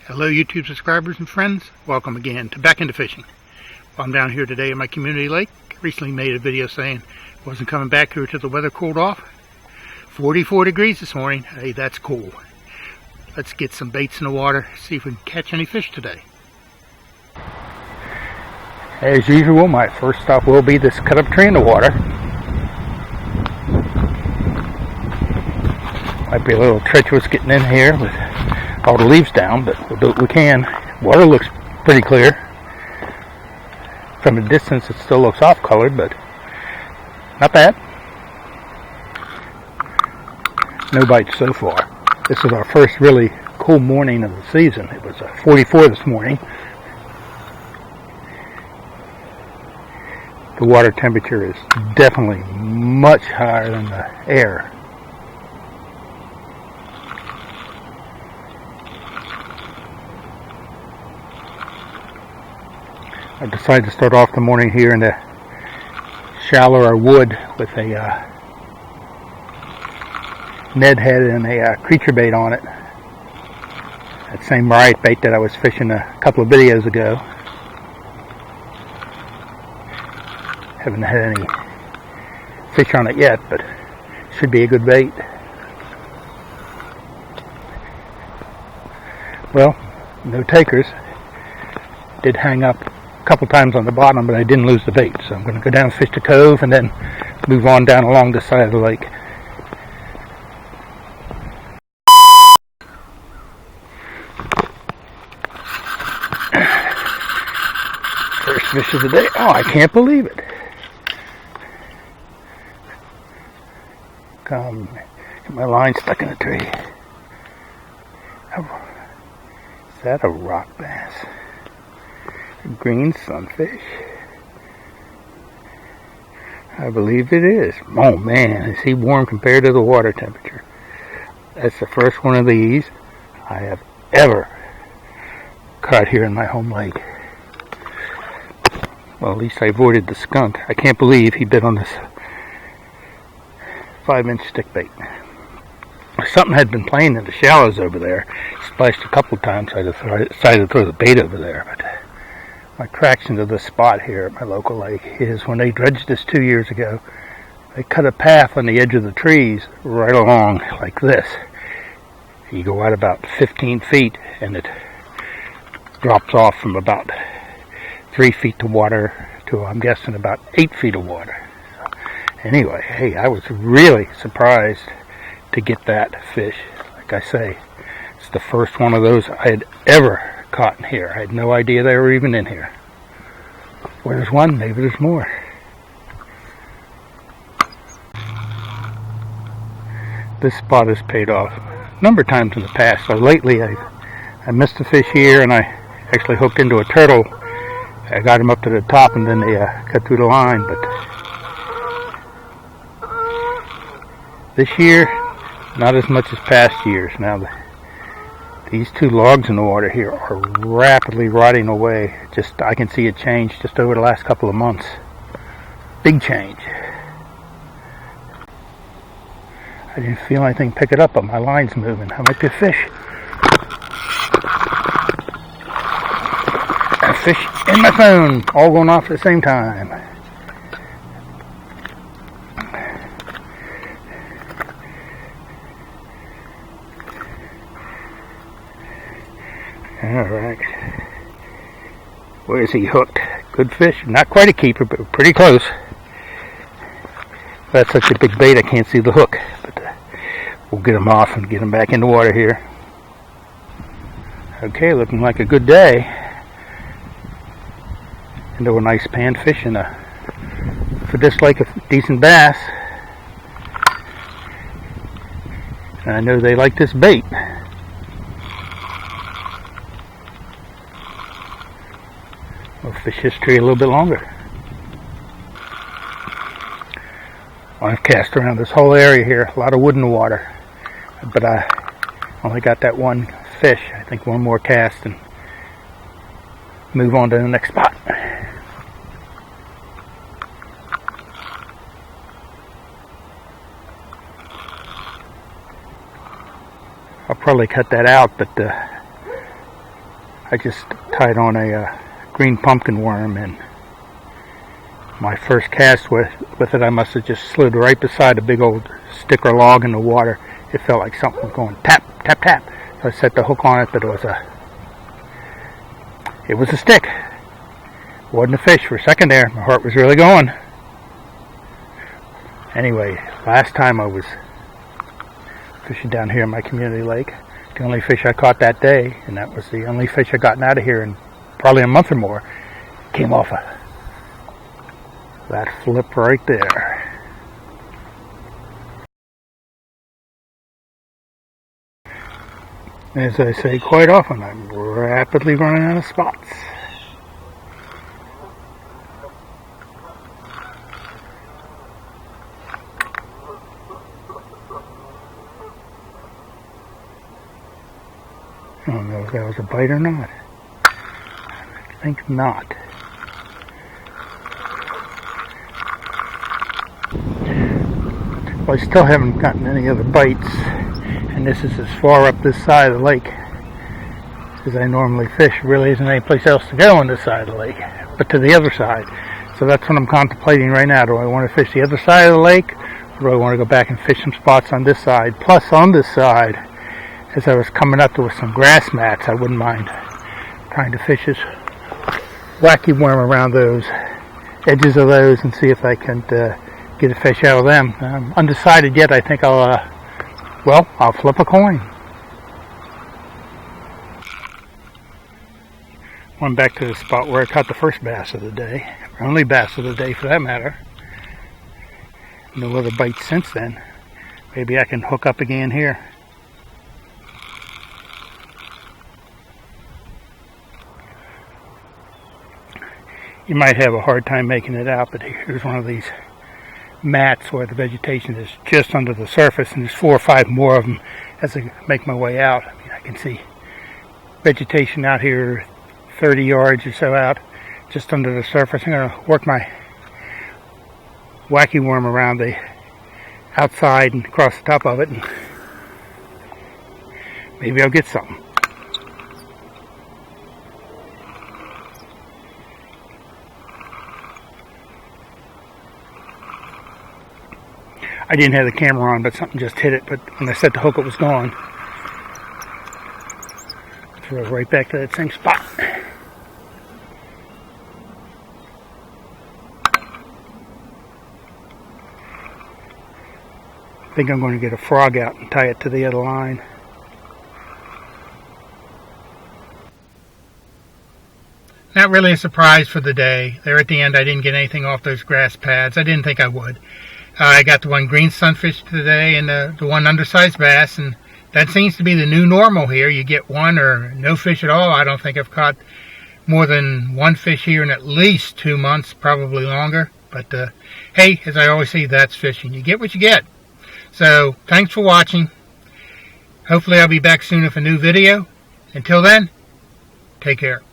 Hello YouTube subscribers and friends, welcome again to Back Into Fishing. Well, I'm down here today at my community lake. Recently made a video saying I wasn't coming back here till the weather cooled off. 44 degrees this morning. Hey, that's cool. Let's get some baits in the water, see if we can catch any fish today. As usual, my first stop will be this cut up tree in the water. Might be a little treacherous getting in here with all the leaves down, but we'll do what we can. Water looks pretty clear. From a distance it still looks off colored, but not bad. No bites so far. This is our first really cool morning of the season. It was 44 this morning. The water temperature is definitely much higher than the air. I decided to start off the morning here in the shallower wood with a Ned head and a creature bait on it. That same riot bait that I was fishing a couple of videos ago. Haven't had any fish on it yet, but should be a good bait. Well, no takers. Did hang up a couple times on the bottom, but I didn't lose the bait, so I'm going to go down and fish the cove and then move on down along the side of the lake. First fish of the day. Oh, I can't believe it. Come, get my line stuck in a tree. Oh, is that a rock bass? Green sunfish? I believe it is. Oh man, is he warm compared to the water temperature. That's the first one of these I have ever caught here in my home lake. Well, at least I avoided the skunk. I can't believe he bit on this 5-inch stick bait. Something had been playing in the shallows over there. Splashed a couple times. I decided to throw the bait over there, but my attraction to this spot here at my local lake is when they dredged this 2 years ago, they cut a path on the edge of the trees right along like this. You go out about 15 feet and it drops off from about 3 feet to water to, I'm guessing, about 8 feet of water. So, anyway, hey, I was really surprised to get that fish. Like I say, it's the first one of those I had ever caught in here. I had no idea they were even in here. Well, there's one, maybe there's more. This spot has paid off a number of times in the past. So lately I missed a fish here and I actually hooked into a turtle. I got him up to the top and then they cut through the line, but this year not as much as past years. Now these two logs in the water here are rapidly rotting away. Just I can see a change just over the last couple of months. Big change. I didn't feel anything pick it up, but my line's moving. That might be a fish. A fish in my phone, all going off at the same time. Alright. Where is he hooked? Good fish. Not quite a keeper, but pretty close. That's such a big bait I can't see the hook. But we'll get him off and get him back in the water here. Okay, looking like a good day. Into a nice panfish and for this lake, a decent bass. And I know they like this bait. We'll fish this tree a little bit longer. I've cast around this whole area here, a lot of wood in the water, but I only got that one fish. I think one more cast and move on to the next spot. I'll probably cut that out, but I just tied on a green pumpkin worm, and my first cast with it, I must have just slid right beside a big old stick or log in the water. It felt like something was going tap, tap, tap. So I set the hook on it, but it was a stick. It wasn't a fish for a second there. My heart was really going. Anyway, last time I was fishing down here in my community lake, the only fish I caught that day, and that was the only fish I gotten out of here in probably a month or more, came off that flip right there. As I say quite often, I'm rapidly running out of spots. I don't know if that was a bite or not. I think not. Well, I still haven't gotten any other bites, and this is as far up this side of the lake as I normally fish. Really isn't any place else to go on this side of the lake, but to the other side. So that's what I'm contemplating right now. Do I want to fish the other side of the lake, or do I want to go back and fish some spots on this side? Plus, on this side, as I was coming up, there was some grass mats. I wouldn't mind trying to fish this wacky worm around those edges of those and see if I can get a fish out of them. I'm undecided yet. I think I'll flip a coin. Went back to the spot where I caught the first bass of the day, or only bass of the day for that matter. No other bites since then. Maybe I can hook up again here. You might have a hard time making it out, but here's one of these mats where the vegetation is just under the surface, and there's 4 or 5 more of them as I make my way out. I mean, I can see vegetation out here 30 yards or so out, just under the surface. I'm going to work my wacky worm around the outside and across the top of it, and maybe I'll get something. I didn't have the camera on, but something just hit it. But when I set the hook, it was gone. Throw it right back to that same spot. I think I'm going to get a frog out and tie it to the other line. Not really a surprise for the day. There at the end, I didn't get anything off those grass pads. I didn't think I would. I got the one green sunfish today and the one undersized bass, and that seems to be the new normal here. You get one or no fish at all. I don't think I've caught more than one fish here in at least 2 months, probably longer. But hey, as I always say, that's fishing. You get what you get. So thanks for watching. Hopefully I'll be back soon with a new video. Until then, take care.